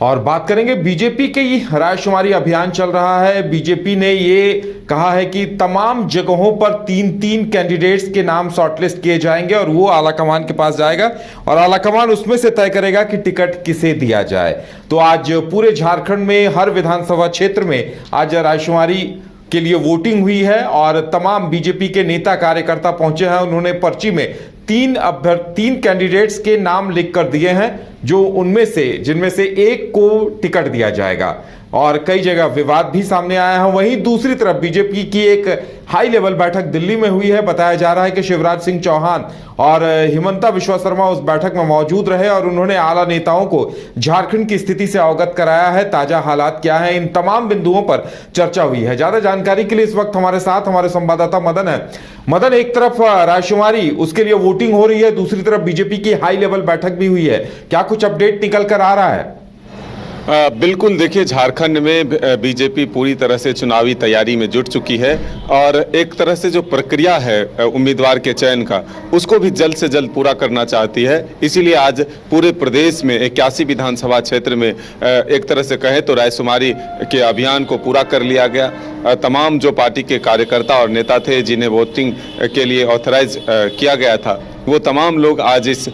और बात करेंगे बीजेपी के ही रायशुमारी अभियान चल रहा है। बीजेपी ने ये कहा है कि तमाम जगहों पर तीन तीन कैंडिडेट्स के नाम शॉर्टलिस्ट किए जाएंगे और वो आलाकमान के पास जाएगा और आलाकमान उसमें से तय करेगा कि टिकट किसे दिया जाए। तो आज पूरे झारखंड में हर विधानसभा क्षेत्र में आज रायशुमारी के लिए वोटिंग हुई है और तमाम बीजेपी के नेता कार्यकर्ता पहुंचे हैं। उन्होंने पर्ची में तीन कैंडिडेट्स के नाम लिख कर दिए हैं, जो जिनमें से एक को टिकट दिया जाएगा और कई जगह विवाद भी सामने आया है। वहीं दूसरी तरफ बीजेपी की एक हाई लेवल बैठक दिल्ली में हुई है। बताया जा रहा है कि शिवराज सिंह चौहान और हिमंता बिस्वा शर्मा उस बैठक में मौजूद रहे और उन्होंने आला नेताओं को झारखंड की स्थिति से अवगत कराया है। ताजा हालात क्या है, इन तमाम बिंदुओं पर चर्चा हुई है। ज्यादा जानकारी के लिए इस वक्त हमारे साथ हमारे संवाददाता मदन है। मदन, एक तरफ रायशुमारी उसके लिए वोटिंग हो रही है, दूसरी तरफ बीजेपी की हाई लेवल बैठक भी हुई है, क्या कुछ अपडेट निकल कर आ रहा है? बिल्कुल, देखिए, झारखंड में बीजेपी पूरी तरह से चुनावी तैयारी में जुट चुकी है और एक तरह से जो प्रक्रिया है उम्मीदवार के चयन का, उसको भी जल्द से जल्द पूरा करना चाहती है। इसीलिए आज पूरे प्रदेश में 81 विधानसभा क्षेत्र में एक तरह से कहें तो रायशुमारी के अभियान को पूरा कर लिया गया। तमाम जो पार्टी के कार्यकर्ता और नेता थे जिन्हें वोटिंग के लिए ऑथराइज किया गया था, वो तमाम लोग आज इस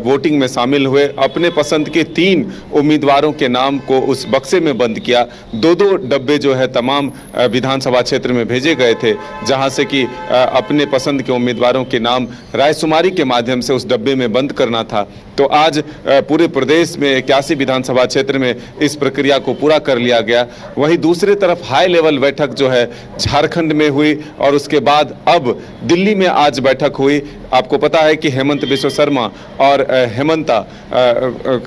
वोटिंग में शामिल हुए। अपने पसंद के 3 उम्मीदवारों के नाम को उस बक्से में बंद किया। 2-2 डब्बे जो है तमाम विधानसभा क्षेत्र में भेजे गए थे, जहां से कि अपने पसंद के उम्मीदवारों के नाम रायशुमारी के माध्यम से उस डब्बे में बंद करना था। तो आज पूरे प्रदेश में 81 विधानसभा क्षेत्र में इस प्रक्रिया को पूरा कर लिया गया। वहीं दूसरी तरफ हाई लेवल बैठक जो है झारखंड में हुई और उसके बाद अब दिल्ली में आज बैठक हुई। आपको पता है कि हेमंत बिस्वा शर्मा और हेमंता,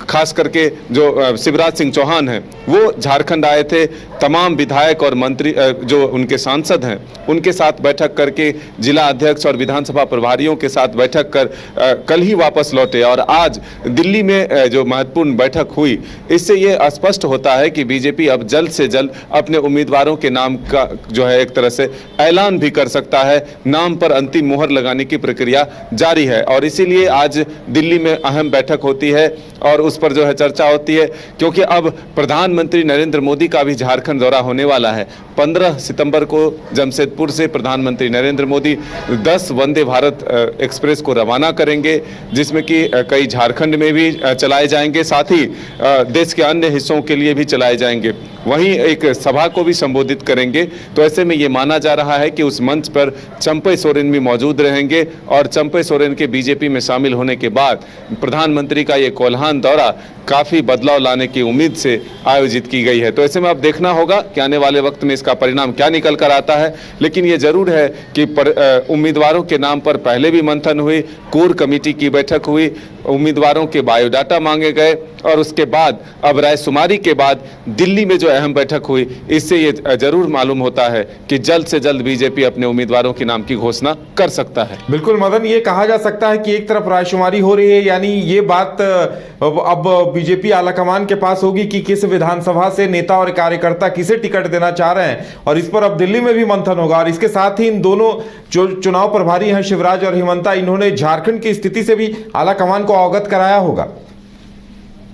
खास करके जो शिवराज सिंह चौहान हैं, वो झारखंड आए थे। तमाम विधायक और मंत्री जो उनके सांसद हैं, उनके साथ बैठक करके जिला अध्यक्ष और विधानसभा प्रभारियों के साथ बैठक कर कल ही वापस लौटे और आज दिल्ली में जो महत्वपूर्ण बैठक हुई, इससे ये स्पष्ट होता है कि बीजेपी अब जल्द से जल्द अपने उम्मीदवारों के नाम का जो है एक तरह से ऐलान भी कर सकता है। नाम पर अंतिम मुहर लगाने की प्रक्रिया जारी है और इसीलिए आज दिल्ली में अहम बैठक होती है और उस पर जो है चर्चा होती है, क्योंकि अब प्रधानमंत्री नरेंद्र मोदी का भी झारखंड दौरा होने वाला है। 15 सितंबर को जमशेदपुर से प्रधानमंत्री नरेंद्र मोदी 10 वंदे भारत एक्सप्रेस को रवाना करेंगे, जिसमें कि कई झारखंड में भी चलाए जाएंगे, साथ ही देश के अन्य हिस्सों के लिए भी चलाए जाएंगे। वहीं एक सभा को भी संबोधित करेंगे। तो ऐसे में ये माना जा रहा है कि उस मंच पर चंपई सोरेन भी मौजूद रहेंगे और चंपई सोरेन के बीजेपी में शामिल होने के बाद प्रधानमंत्री का ये कोल्हान दौरा काफ़ी बदलाव लाने की उम्मीद से आयोजित की गई है। तो ऐसे में अब देखना होगा कि आने वाले वक्त में इसका परिणाम क्या निकल कर आता है। लेकिन ये जरूर है कि उम्मीदवारों के नाम पर पहले भी मंथन हुई, कोर कमेटी की बैठक हुई, उम्मीदवारों के बायोडाटा मांगे गए और उसके बाद अब रायशुमारी के बाद दिल्ली में जो अहम बैठक हुई, इससे ये जरूर मालूम होता है कि जल्द से जल्द बीजेपी अपने उम्मीदवारों के नाम की घोषणा कर सकता है। बिल्कुल मदन, ये कहा जा सकता है कि एक तरफ रायशुमारी हो रही है, यानी ये बात अब बीजेपी आलाकमान के पास होगी कि किस विधानसभा से नेता और कार्यकर्ता किसे टिकट देना चाह रहे हैं और इस पर अब दिल्ली में भी मंथन होगा। और इसके साथ ही इन दोनों जो चुनाव प्रभारी हैं शिवराज और हिमंता, इन्होंने झारखंड की स्थिति से भी आलाकमान को अवगत कराया होगा।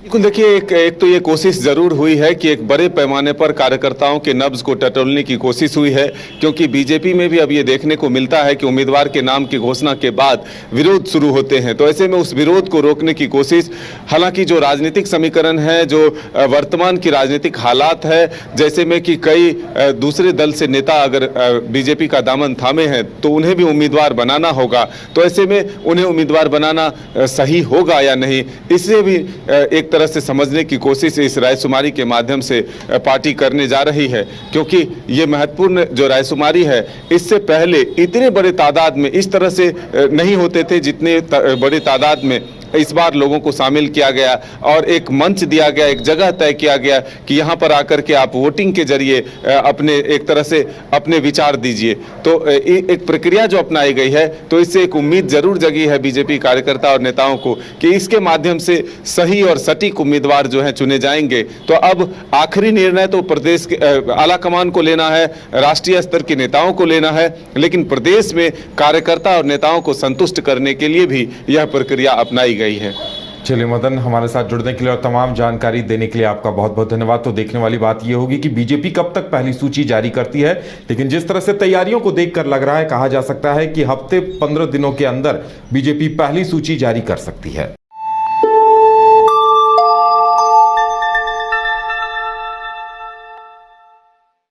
बिल्कुल, देखिए, एक तो ये कोशिश जरूर हुई है कि एक बड़े पैमाने पर कार्यकर्ताओं के नब्ज को टटोलने की कोशिश हुई है, क्योंकि बीजेपी में भी अब ये देखने को मिलता है कि उम्मीदवार के नाम की घोषणा के बाद विरोध शुरू होते हैं। तो ऐसे में उस विरोध को रोकने की कोशिश, हालांकि जो राजनीतिक समीकरण है, जो वर्तमान की राजनीतिक हालात है, जैसे में कि कई दूसरे दल से नेता अगर बीजेपी का दामन थामे हैं तो उन्हें भी उम्मीदवार बनाना होगा। तो ऐसे में उन्हें उम्मीदवार बनाना सही होगा या नहीं, इससे भी एक तरह से समझने की कोशिश इस रायशुमारी के माध्यम से पार्टी करने जा रही है, क्योंकि ये महत्वपूर्ण जो रायशुमारी है, इससे पहले इतने बड़े तादाद में इस तरह से नहीं होते थे जितने बड़े तादाद में इस बार लोगों को शामिल किया गया और एक मंच दिया गया, एक जगह तय किया गया कि यहाँ पर आकर के आप वोटिंग के जरिए अपने एक तरह से अपने विचार दीजिए। तो एक प्रक्रिया जो अपनाई गई है, तो इससे एक उम्मीद जरूर जगी है बीजेपी कार्यकर्ता और नेताओं को कि इसके माध्यम से सही और सटीक उम्मीदवार जो है चुने जाएंगे। तो अब आखिरी निर्णय तो प्रदेश के आलाकमान को लेना है, राष्ट्रीय स्तर के नेताओं को लेना है, लेकिन प्रदेश में कार्यकर्ता और नेताओं को संतुष्ट करने के लिए भी यह प्रक्रिया अपनाई गई है। चलिए मदन, हमारे साथ जुड़ने के लिए और तमाम जानकारी देने के लिए आपका बहुत बहुत धन्यवाद। तो देखने वाली बात यह होगी कि बीजेपी कब तक पहली सूची जारी करती है, लेकिन जिस तरह से तैयारियों को देखकर लग रहा है, कहा जा सकता है कि हफ्ते 15 दिनों के अंदर बीजेपी पहली सूची जारी कर सकती है।